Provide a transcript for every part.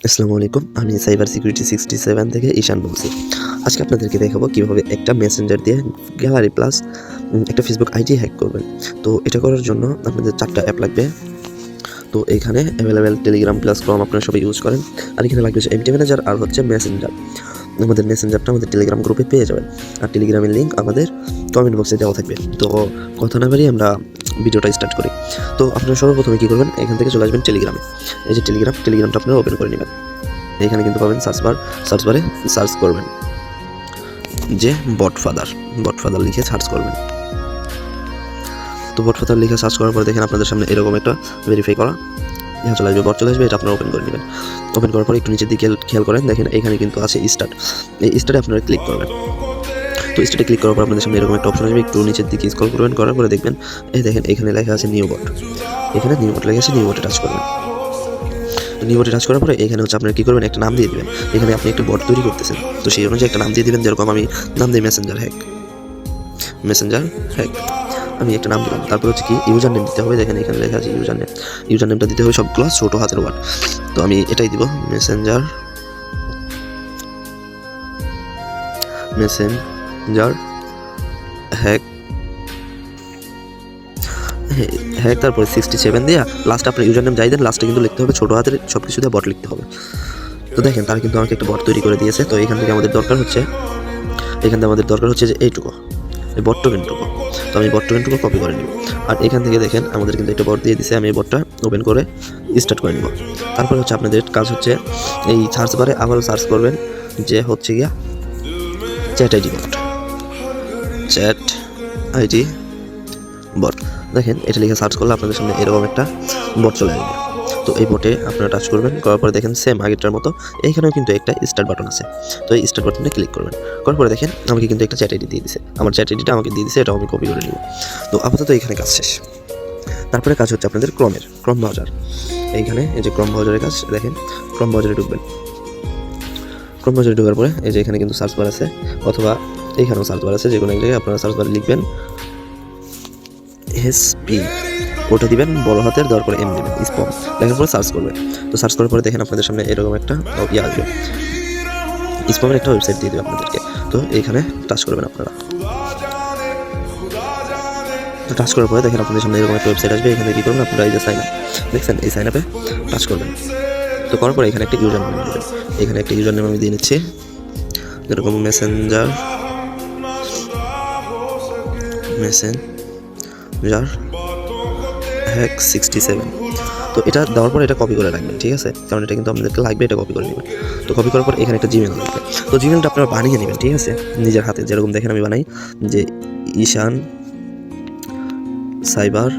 আসসালামু আলাইকুম। আমি সাইবার সিকিউরিটি 67 থেকে ঈশান বলছি। আজকে আপনাদেরকে দেখাবো কীভাবে একটা মেসেঞ্জার দিয়ে গ্যালারি প্লাস একটা ফেসবুক আইডি হ্যাক করবেন। তো এটা করার জন্য আপনাদের 4টা অ্যাপ লাগবে। তো এখানে অ্যাভেলেবেল টেলিগ্রাম প্লাস ক্রম আপনারা সবাই ইউজ করেন। আর এখানে লাগবে হচ্ছে এমটি ম্যানেজার আর হচ্ছে মেসেঞ্জার। আমাদের মেসেঞ্জারটা আমাদের টেলিগ্রাম গ্রুপে পেয়ে যাবেন, আর টেলিগ্রামের লিঙ্ক আমাদের কমেন্ট বক্সে দেওয়া থাকবে। তো কথা না বাড়িয়ে আমরা ভিডিওটা স্টার্ট করি। তো আপনারা সর্বপ্রথমে কী করবেন, এখান থেকে চলে আসবেন টেলিগ্রামে। এই যে টেলিগ্রামটা আপনারা ওপেন করে নেবেন। এখানে কিন্তু পাবেন সার্চ বারে সার্চ করবেন যে বটফাদার লিখে সার্চ করবেন। তো বটফাদার লিখে সার্চ করার পরে দেখেন আপনাদের সামনে এরকম একটা ভেরিফাই করা চলে আসবে, বট চলে আসবে। এটা আপনারা ওপেন করে নেবেন। ওপেন করার পরে একটু নিচের দিকে খেয়াল করেন, দেখেন এখানে কিন্তু আছে স্টার্ট। এই স্টার্টে আপনারা ক্লিক করবেন। তো স্টার্টে ক্লিক করার পর আপনাদের সামনে এরকম একটা অপশন আসবে, একটু নিচের দিকে স্ক্রল করবেন। করার পরে দেখবেন এই দেখেন এখানে লেখা আছে নিউ বট। এখানে নিউ বট লেখা আছে, নিউ বটে টাচ করবেন। নিউ বটে টাচ করার পরে এখানে হচ্ছে আপনারা কী করবেন, একটা নাম দিয়ে দেবেন। এখানে আপনি একটা বট তৈরি করতেছেন, তো সেই অনুযায়ী একটা নাম দিয়ে দেবেন। যেরকম আমি নাম দিই মেসেঞ্জার হ্যাক আমি একটা নাম দিলাম। তারপর হচ্ছে কি ইউজার নেম দিতে হবে। দেখেন এখানে লেখা আছে ইউজার নেমটা দিতে হবে সবগুলো ছোট হাতের ওয়ার্ড। তো আমি এটাই দিব, মেসেঞ্জার হ্যাক তারপরে 67 দিয়া লাস্টে আপনার ইউজার নেম যাই দেন, লাস্টে কিন্তু লিখতে হবে ছোটো হাতের সব কিছু দিয়ে বট লিখতে হবে। তো দেখেন তারা কিন্তু আমাকে একটা বট তৈরি করে দিয়েছে। তো এখান থেকে আমাদের দরকার হচ্ছে যে এইটুকু, এই বট টোকেনটুকু। তো আমি বট টোকেনটুকু কপি করে নিব। আর এখান থেকে দেখেন আমাদের কিন্তু একটা বট দিয়ে দিছে। আমি এই বটটা ওপেন করে স্টার্ট করে নিব। তারপরে হচ্ছে আপনাদের কাজ হচ্ছে এই সার্চ বারে আবারও সার্চ করবেন যে হচ্ছে গিয়া চ্যাট আইডি বট। দেখেন এটা লিখে সার্চ করলে আপনাদের সামনে এরকম একটা বট চলে আসবে। তো এই বটে আপনারা টাচ করবেন। করার পরে দেখেন সেম আগেরটার মতো এইখানেও কিন্তু একটা স্টার্ট বাটন আছে। তো এই স্টার্ট বাটনে ক্লিক করবেন। করার পরে দেখেন আমাকে কিন্তু একটা চ্যাট আইডি দিয়ে দিছে। আমার চ্যাট আইডিটা আমাকে দিয়ে দিছে, এটাও আমি কপি করে নিব। তো আপাতত এখানে কাজ শেষ। তারপরে কাজ হচ্ছে আপনাদের ক্রম ব্রাউজার। এইখানে এই যে ক্রম ব্রাউজারের কাজ, দেখেন ক্রম ব্রাউজারে ঢুকবেন। ক্রম ব্রাউজারে ঢোকার পরে এই যে এখানে কিন্তু সার্চ বার আছে, অথবা এইখানেও সার্চ বার আছে। যে কোনো এক জায়গায় আপনারা সার্চ বারে লিখবেন এসপি, ওটা দিবেন বড় হাতের, দেওয়ার পরে এম দিবেন, স্পম লেখার পরে সার্চ করবেন। তো সার্চ করার পরে দেখেন আপনাদের সামনে এরকম একটা আসবে, স্পমের একটা ওয়েবসাইট দিয়ে দেবে আপনাদেরকে। তো এইখানে টাচ করবেন আপনারা। তো টাচ করার পরে দেখেন আপনাদের সামনে এরকম একটা ওয়েবসাইট আসবে। এখানে কী করবেন আপনারা এই যে সাইন আপ দেখছেন, এই সাইন আপে টাচ করবেন। তো করার পরে এখানে একটা ইউজার নেম দেবেন। এখানে একটা ইউজার নেম আমি দিয়ে নিচ্ছি, যেরকম মেসেঞ্জার হ্যাক 67। তো এটা দেওয়ার পর এটা কপি করে রাখবেন, ঠিক আছে? কারণ এটা কিন্তু আপনাদেরকে লাগবে, এটা কপি করে নেবেন। তো কপি করার পর এখানে একটা জিমেল লাগবে। তো জিমেলটা আপনারা বানিয়ে নেবেন, ঠিক আছে, নিজের হাতে। যেরকম দেখেন আমি বানাই যে ঈশান সাইবার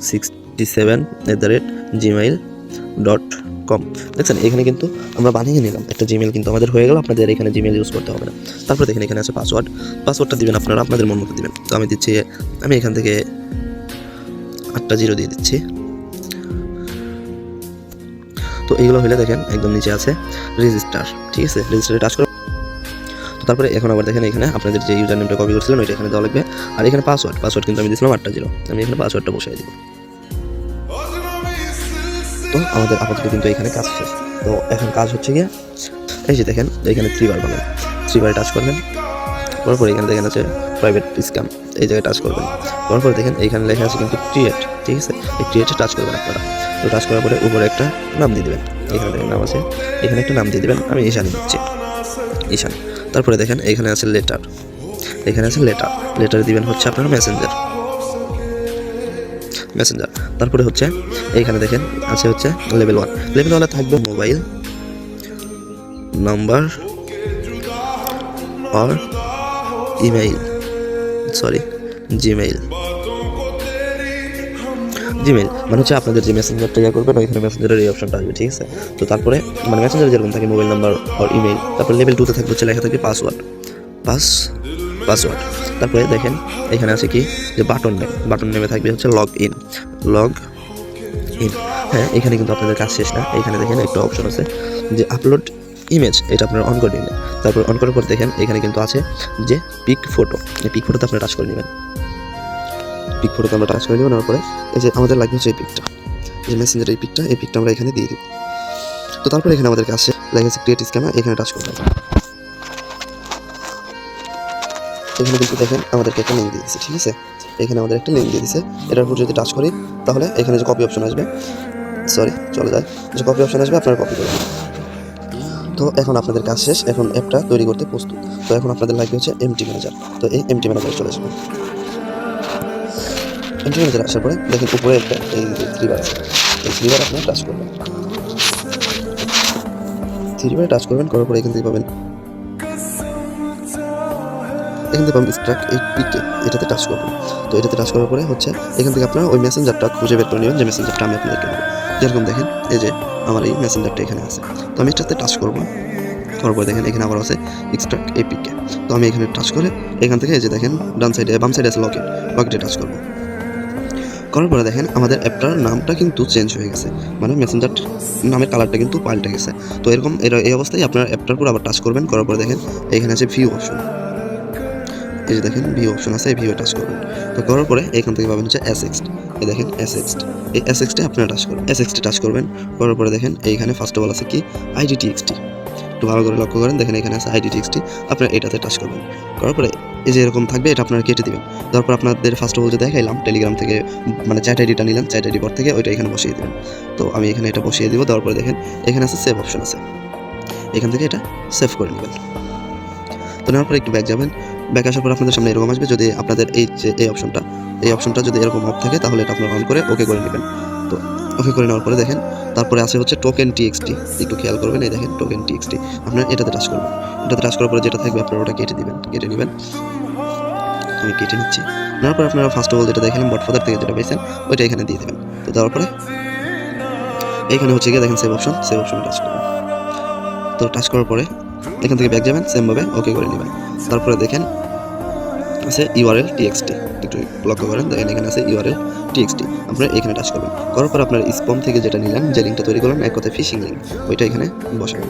67@gmail.com। দেখছেন এখানে কিন্তু আমরা বানিয়ে নিলাম একটা জিমেল, কিন্তু আমাদের হয়ে গেল। আপনাদের এখানে জিমেল ইউজ করতে হবে না। তারপর দেখেন এখানে আছে পাসওয়ার্ডটা দিবেন আপনারা আপনাদের মন মতো দিবেন। তো আমি এখান থেকে 8টা 0 দিয়ে দিচ্ছি। তো এইগুলো হলে দেখেন একদম নিচে আছে রেজিস্টার, ঠিক আছে? রেজিস্টারে টাচ করুন। তো তারপরে এখন আবার দেখেন এখানে আপনাদের যে ইউজার নেমটা কপি করছিলেন ওইটা এখানে দেওয়া লাগবে। আর এখানে পাসওয়ার্ড কিন্তু আমি দিয়েছিলাম 8টা 0। আমি এখানে পাসওয়ার্ডটা বসিয়ে দিব। তো আমাদের আপাতত কিন্তু এখানে কাজ শেষ। তো এখন কাজ হচ্ছে গিয়ে এই যে দেখেন এখানে 3 বার বানান, 3 বারে টাচ করবেন। করার পরে এখানে দেখেন আছে প্রাইভেট স্ক্যাম, এই জায়গায় টাচ করবেন। করার পরে দেখেন এইখানে লেখা আছে কিন্তু ক্রিয়েট, ঠিক আছে? এই ক্রিয়েটে টাচ করবেন আপনারা। তো টাচ করার পরে উপরে একটা নাম দিয়ে দেবেন। এখানে দেখেন নাম আছে, এখানে একটা নাম দিয়ে দেবেন। আমি ঈশান দিচ্ছি, ঈশান। তারপরে দেখেন এখানে আছে লেটার দিবেন হচ্ছে আপনার মেসেঞ্জার। তারপরে হচ্ছে এইখানে দেখেন আছে হচ্ছে লেভেল 1 থাকবে মোবাইল নাম্বার আর জিমেইল মানে হচ্ছে আপনাদের যে মেসেঞ্জারটা করবেন ওইখানে মেসেঞ্জারের এই অপশনটা আসবে, ঠিক আছে? তো তারপরে মানে মেসেঞ্জারে যেরকম থাকে মোবাইল নাম্বার আর ইমেইল, তারপর লেভেল 2তে থাকবে হচ্ছে লেখা থাকবে পাসওয়ার্ড। তারপরে দেখেন এখানে আছে কি যে বাটন নেমে থাকবে হচ্ছে লগ ইন। হ্যাঁ, এখানে কিন্তু আপনাদের কাজ শেষ না। এখানে দেখেন একটা অপশন আছে যে আপলোড ইমেজ, এটা আপনারা অন করে নেবেন। তারপর অন করার পর দেখেন এখানে কিন্তু আছে যে পিক ফটোতে আপনারা টাচ করে নেবেন। আমরা টাচ করে নেবেন। তারপরে এই যে আমাদের লাগবে হচ্ছে এই পিকটা, এই মেসেঞ্জার এই পিকটা আমরা এখানে দিয়ে দিব। তো তারপরে এখানে আমাদের কাছে লেখা আছে ক্রিয়েট স্ক্যানার, এখানে টাচ করবেন। এখানে কিন্তু দেখেন আমাদেরকে একটা লিঙ্ক দিয়ে দিচ্ছে, ঠিক আছে, এখানে আমাদের একটা লিঙ্ক দিয়ে দিচ্ছে। এটার উপর যদি টাচ করি তাহলে এখানে যে কপি অপশন আসবে, চলে যায়, যে কপি অপশন আসবে আপনারা কপি করবেন। তো এখন আপনাদের কাজ শেষ, এখন অ্যাপটা তৈরি করতে প্রস্তুত। তো এখন আপনাদের লাগবে হচ্ছে এমটি ম্যানেজার। তো এই এমটি ম্যানেজারে চলে আসবেন। এমটি ম্যানেজারে আসার পরে দেখেন উপরে একটা এই থ্রিবার আছে, এই থ্রিবার আপনারা টাচ করবেন। থ্রিবারে টাচ করবেন, করার পরে এখান থেকে পাবেন স্ট্রাক এই পিকে, এটাতে টাচ করবেন। তো এটাতে টাচ করার পরে হচ্ছে এখান থেকে আপনারা ওই মেসেঞ্জারটা খুঁজে বের করে নেবেন, যে মেসেঞ্জারটা আমি আপনাদেরকে দেবো। যেরকম দেখেন এই যে আমার এই মেসেঞ্জারটা এখানে আছে, তো আমি এটাতে টাচ করবো। করার পরে দেখেন এখানে আবার আছে এক্সট্রাক্ট এপিকে। তো আমি এখানে টাচ করে এখান থেকে এই যে দেখেন বাম সাইডে আছে লকেটে টাচ করবো। করার পরে দেখেন আমাদের অ্যাপটার নামটা কিন্তু চেঞ্জ হয়ে গেছে, মানে মেসেঞ্জার নামের কালারটা কিন্তু পাল্টে গেছে। তো এরকম এই অবস্থায় আপনার অ্যাপটার উপর আবার টাচ করবেন। করার পরে দেখেন এখানে আছে ভিউ অপশন, এই যে দেখেন ভিউ অপশন আছে, এই ভিউ টাচ করবেন। তো করার পরে এখান থেকে পাবেন হচ্ছে এসএক্সড, এই দেখেন এসএক্সড, এই এসএক্সডে আপনারা টাচ করবেন। এসএক্সডে টাচ করবেন, করার পরে দেখেন এইখানে ফার্স্ট অফ অল আছে কি আইডিটিএক্সটি, একটু ভালো করে লক্ষ্য করেন, দেখেন এখানে আছে আইডিটিএক্সটি, আপনারা এটাতে টাচ করবেন। করার পরে এই যে এরকম থাকবে, এটা আপনারা কেটে দিবেন। তারপর আপনাদের ফার্স্ট অফ অল যে দেখাইলাম টেলিগ্রাম থেকে মানে চ্যাট আইডিটা নিলাম, চ্যাট আইডি পর থেকে ওইটা এখানে বসিয়ে দেবেন। তো আমি এখানে এটা বসিয়ে দিব। দেওয়ার পরে দেখেন এখানে আছে সেভ অপশন আছে, এখান থেকে এটা সেভ করে নেবেন। তো নেওয়ার পরে একটু ব্যাক যাবেন, ব্যাক আসার পর আপনাদের সামনে এরকম আসবে। যদি আপনাদের এই যে এই অপশনটা যদি এরকম অফ থাকে তাহলে এটা আপনারা অন করে ওকে করে নেবেন। তো ওকে করে নেওয়ার পরে দেখেন তারপরে আছে হচ্ছে টোকেন টিএক্সটি, একটু খেয়াল করবেন, এই দেখেন টোকেন টিএক্সটি, আপনারা এটাতে টাচ করবেন। এটাতে টাচ করার পরে যেটা থাকবে আপনারা ওটা কেটে নেবেন। আমি কেটে নিচ্ছি। নেওয়ার পরে আপনারা ফার্স্ট অফ অল যেটা দেখালাম বটফাদার থেকে যেটা পেয়েছেন ওইটা এখানে দিয়ে দেবেন। তো দেওয়ার পরে এখানে হচ্ছে গিয়ে দেখেন সেভ অপশন টাচ করবেন। তো টাচ করার পরে এখান থেকে ব্যাক যাবেন, সেমভাবে ওকে করে নেবেন। তারপরে দেখেন আছে ইউআরএল টিএক্সটি, একটু লক্ষ্য করেন, দেখেন এখানে আছে ইউআরএল টিএক্সটি, আপনারা এখানে টাচ করবেন। করার পর আপনার স্পম থেকে যেটা নিলেন, যে লিঙ্কটা তৈরি করলেন, এক কথায় ফিশিং লিঙ্ক, ওইটা এখানে বসাবেন,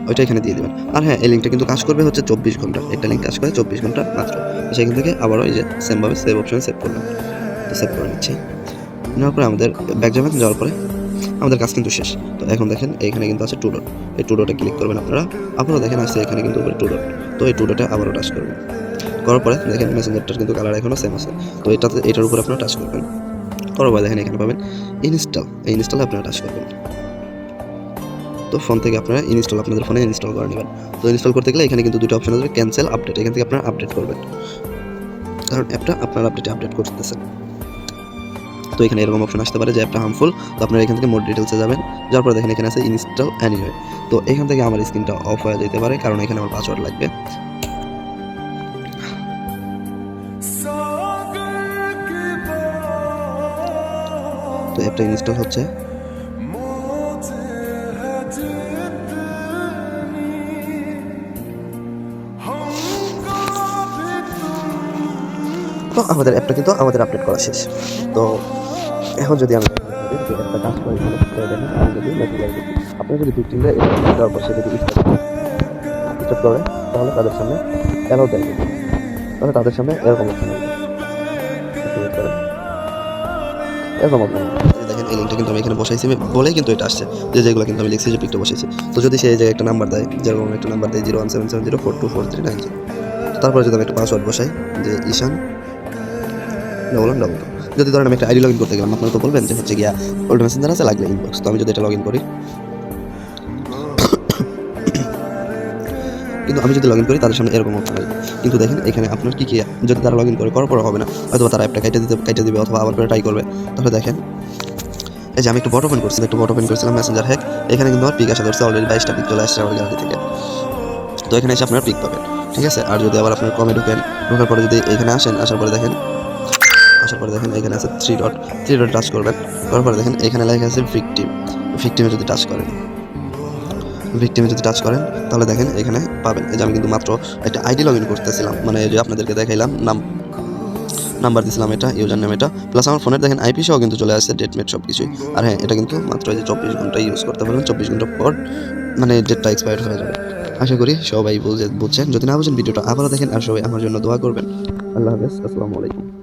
ওইটা এখানে দিয়ে দেবেন। আর হ্যাঁ, এই লিঙ্কটা কিন্তু কাজ করবে হচ্ছে 24 ঘন্টা, একটা লিঙ্ক কাজ করে 24 ঘন্টা মাত্র। সেখান থেকে আবারও এই যে সেমভাবে সেভ অপশনে সেভ করলাম। তো সেভ করে নিচ্ছি। নেওয়ার পরে আমাদের ব্যাক যাবেন, যাওয়ার পরে আমাদের কাজ কিন্তু শেষ। তো এখন দেখেন এইখানে কিন্তু আছে টু ডট, এই টু ডটে ক্লিক করবেন আপনারা দেখেন আসছে এখানে কিন্তু উপরে টু ডট। তো এই টু ডটে আবারও টাচ করবেন। করার পরে দেখেন মেসেঞ্জারটার কিন্তু কালার এখনও সেম আছে। তো এটার উপর আপনারা টাচ করবেন। করার পরে দেখেন এখানে পাবেন ইনস্টল, এই ইনস্টলে আপনারা টাচ করবেন। তো ফোন থেকে আপনারা আপনাদের ফোনে ইনস্টল করে নেবেন। তো ইনস্টল করতে গেলে এখানে কিন্তু দুটো অপশন আসবে, ক্যান্সেল, আপডেট, এখান থেকে আপনারা আপডেট করবেন, কারণ অ্যাপটা আপনারা আপডেট করতেছেন। তো এখানে এরকম অপশন আসতে পারে যে অ্যাপটা হার্মফুল। তো আপনারা এখান থেকে মোর ডিটেলসে যাবেন, যাওয়ার পরে দেখেন এখানে আছে ইনস্টল অ্যানিওয়ে। তো এখান থেকে আমার স্ক্রিনটা অফ হয়ে যেতে পারে, কারণ এখানে আমার পাসওয়ার্ড লাগবে। তো অ্যাপটা ইনস্টল হচ্ছে। তো আমাদের অ্যাপটা কিন্তু আপডেট করা শেষ। তো এখন যদি আমি একটা কাজ করি, আমি যদি আপনি যদি ভিক্টিমরা দেওয়ার পর সে যদি স্টার্ট করে, তাহলে তাদের সামনে অ্যালাউ দেয়, তাহলে তাদের সামনে এরকম অপশন হবে, এরকম অপশন। দেখেন এই লিঙ্কটা কিন্তু আমি এখানে বসাইছি বলেই কিন্তু এটা আসছে, যেগুলো কিন্তু আমি লিখছি যে পিকটা বসেছি। তো যদি সেই জায়গায় একটা নাম্বার দেয়, যেরকম একটা নাম্বার দেয় 01770424390, তারপরে যদি আমি একটা পাসওয়ার্ড বসাই যে ঈশান $1122, যদি ধরেন আমি একটা আইডি লগ ইন করতে গেলাম, আপনারা তো বলবেন যে হচ্ছে গিয়া ওল্ড মেসেঞ্জার আছে, লাগলে ইনবক্স। তো আমি যদি এটা লগ ইন করি, কিন্তু আমি যদি লগ ইন করি তাদের সামনে এরকম অপশন আসবে। কিন্তু দেখেন এখানে আপনার কি যদি তারা লগ ইন করার পর হবে না, হয়তো তারা অ্যাপটা কেটে দিবে অথবা আবার করে ট্রাই করবে। তাহলে দেখেন এই যে আমি একটু বট ওপেন করছিলাম মেসেঞ্জার হ্যাক, এখানে কিন্তু আমার পিক আসা ধরছে, অলরেডি 22টা পিক চলে আসছে আমার গ্যালারি থেকে। তো এখানে এসে আপনারা পিক পাবেন, ঠিক আছে। আর যদি আবার আপনার কমে ঢোকার পরে যদি এখানে আসার পরে দেখেন এখানে আছে থ্রি ডট টাচ করবেন। করার পরে দেখেন এখানে লেখা আছে ভিকটিমে যদি টাচ করেন তাহলে দেখেন এখানে পাবেন। এই যে আমি কিন্তু মাত্র একটা আইডি লগ ইন করতেছিলাম, মানে এই যে আপনাদেরকে দেখাইলাম, নাম্বার দিয়েছিলাম, এটা ইউজার নেম এটা, প্লাস আমার ফোনের দেখেন আইপি সহ কিন্তু চলে আসছে, ডেট মেট সব কিছুই। আর হ্যাঁ, এটা কিন্তু মাত্র এই যে 24 ঘন্টা ইউজ করতে পারবেন, 24 ঘন্টা পর মানে ডেটটা এক্সপায়ার হয়ে যাবে। আশা করি সবাই বুঝছেন। যদি না বুঝেন ভিডিওটা আবারও দেখেন, আর সবাই আমার জন্য দোয়া করবেন। আল্লাহ হাফেজ, আসসালামু আলাইকুম।